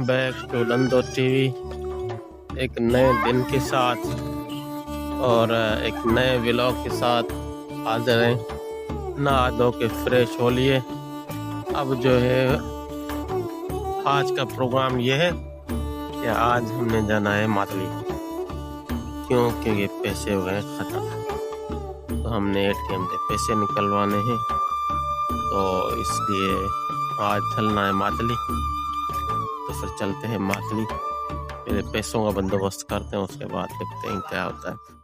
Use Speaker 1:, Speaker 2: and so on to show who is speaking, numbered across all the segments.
Speaker 1: Back to नंदो TV. एक नए दिन के साथ और एक नए व्लॉग के साथ हाजिर हैं। नहा धो के फ्रेश हो लिए। अब जो है आज का प्रोग्राम ये है कि आज हमने जाना है मातली, क्योंकि ये पैसे हो गए ख़त्म। तो हमने ATM से पैसे निकलवाने हैं, तो इसलिए आज चलना है मातली। तो फिर चलते हैं मातली, पहले पैसों का बंदोबस्त करते हैं, उसके बाद देखते हैं क्या होता है।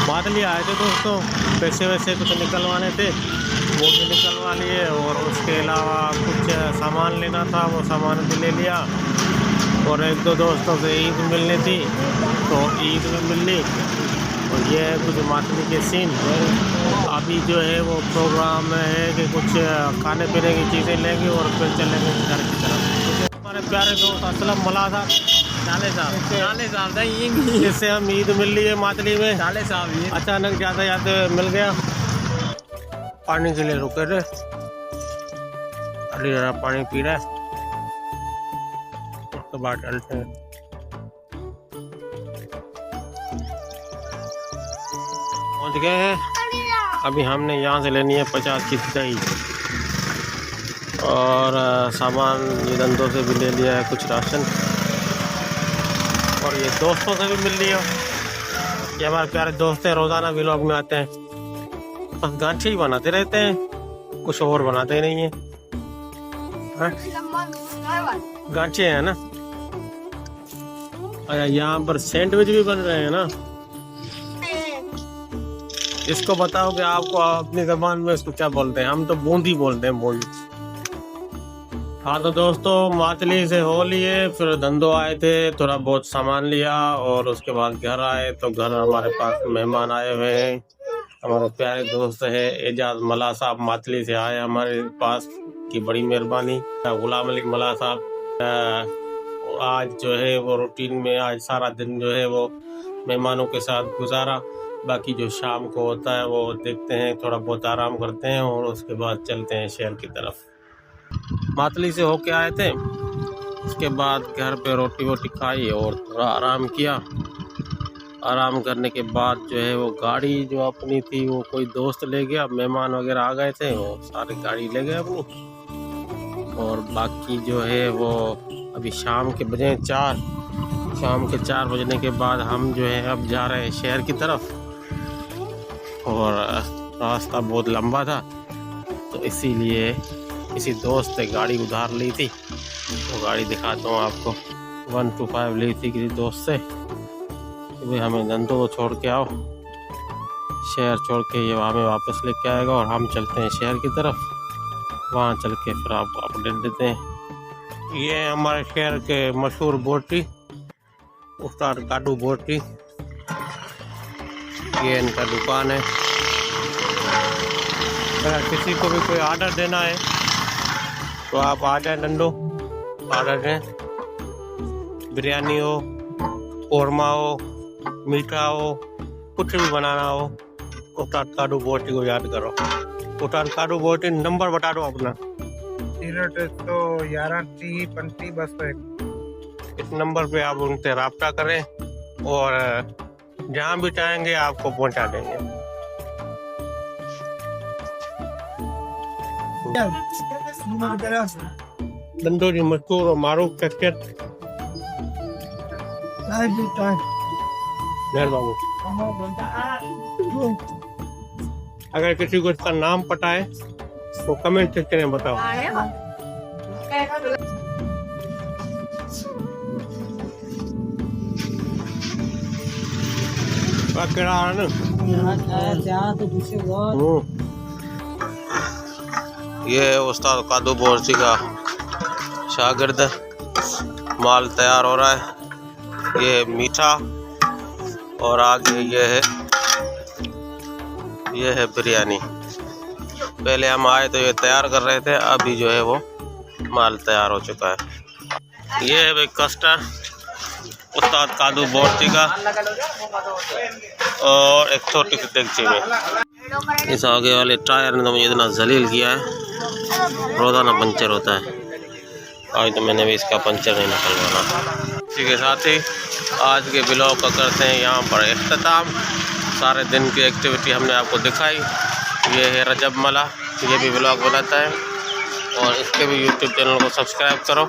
Speaker 1: मातली आए थे दोस्तों, पैसे वैसे कुछ निकलवाने थे, वो भी निकलवा लिए। और उसके अलावा कुछ सामान लेना था, वो सामान भी ले लिया। और एक दो दोस्तों से ईद मिलनी थी, तो ईद में मिल ली। और ये है कुछ मातली के सीन। अभी जो है वो प्रोग्राम है कि कुछ खाने पीने की चीज़ें लेंगे और फिर चलेंगे घर की तरफ। हमारे प्यारे दोस्त असलम मला साहब, चाले साहब जिससे हम ईद मिल रही है मातली में। चाले साहब अचानक ज़्यादा याद मिल गया, पानी के लिए रुके थे। अली जरा पानी पी रहा है, उसके बाद चलते हैं। पहुँच गए हैं। अभी हमने यहाँ से लेनी है 50 की दही, और सामान ये धंधों से भी ले लिया है, कुछ राशन। और ये दोस्तों से भी मिल लिया। ये हमारे प्यारे दोस्त हैं, रोज़ाना व्लॉग में आते हैं, बस गांठी ही बनाते रहते हैं, कुछ और बनाते ही नहीं है। गांठी है ना। अरे यहाँ पर सैंडविच भी बन रहे हैं ना। इसको बताओ कि आपको अपनी ज़बान में इसको क्या बोलते हैं। हम तो बूंदी बोलते हैं, बूंदी। हाँ तो दोस्तों, मातली से हो लिए, फिर धंधो आए थे, थोड़ा बहुत सामान लिया। और उसके बाद घर आए, तो घर हमारे पास मेहमान आए हुए हैं। हमारे प्यारे दोस्त है एजाज मला साहब, मातली से आए हमारे पास, की बड़ी मेहरबानी। गुलाम अली मला साहब आज जो है वो रूटीन में, आज सारा दिन जो है वो मेहमानों के साथ गुजारा। बाकी जो शाम को होता है वो देखते हैं, थोड़ा बहुत आराम करते हैं और उसके बाद चलते हैं शहर की तरफ। मातली से होके आए थे, उसके बाद घर पे रोटी वोटी खाई और थोड़ा आराम किया। आराम करने के बाद जो है वो गाड़ी जो अपनी थी वो कोई दोस्त ले गया, मेहमान वगैरह आ गए थे, वो सारी गाड़ी ले गए अपनी। और बाकी जो है वो अभी शाम के बजे 4, शाम के 4 बजने के बाद हम जो है अब जा रहे हैं शहर की तरफ। और रास्ता बहुत लंबा था, तो इसीलिए किसी दोस्त ने गाड़ी उधार ली थी, वो गाड़ी दिखाता हूँ आपको। 125 ली थी किसी दोस्त से, तो हमें धंधों को छोड़ के आओ, शहर छोड़ के ये हमें वापस लेके आएगा। और हम चलते हैं शहर की तरफ, वहाँ चल के फिर आपको अपडेट देते हैं। ये हमारे शहर के मशहूर बोटी, उस्ताद काटू बोटी, ये इनका दुकान है। अगर किसी को भी कोई ऑर्डर देना है तो आप आ जाए नंदो, ऑर्डर दें। बिरयानी हो, कोरमा हो, मीठा हो, कुछ भी बनाना हो, उस्ताद काटू बोटी को याद करो। उस्ताद काटू बोटी नंबर बता दो अपना।
Speaker 2: सिरट 111 टी 50 बस है।
Speaker 1: इस नंबर पे आप उनसे रब्ता करें और जहाँ भी चाहेंगे आपको पहुँचा देंगे। धंधो जी मशहूर और मारूफ शख्सियत मेहरबानी। अगर किसी को इसका नाम पता है तो कमेंट सेक्शन में बताओ। ये है उस्ताद कादू बोरसी का शागिर्द, माल तैयार हो रहा है। ये है मीठा और आगे ये है बिरयानी। पहले हम आए तो ये तैयार कर रहे थे, अभी जो है वो माल तैयार हो चुका है। ये है भाई कस्टर्ड उस्ताद कादू बोरसी का, और एक छोटी सी डेगची में। इस आगे वाले टायर ने तो मुझे इतना जलील किया है, रोजाना पंचर होता है। आज तो मैंने भी इसका पंचर नहीं निकलवाना। इसी के साथ ही आज के ब्लॉग का करते हैं यहाँ पर इख्तिताम। सारे दिन की एक्टिविटी हमने आपको दिखाई। ये है रजब मला, ये भी ब्लॉग बनाता है और इसके भी यूट्यूब चैनल को सब्सक्राइब करो।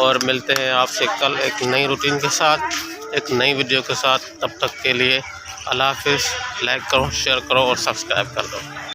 Speaker 1: और मिलते हैं आपसे कल एक नई रूटीन के साथ, एक नई वीडियो के साथ। तब तक के लिए अल्लाह हाफिज़। लाइक करो, शेयर करो और सब्सक्राइब कर दो।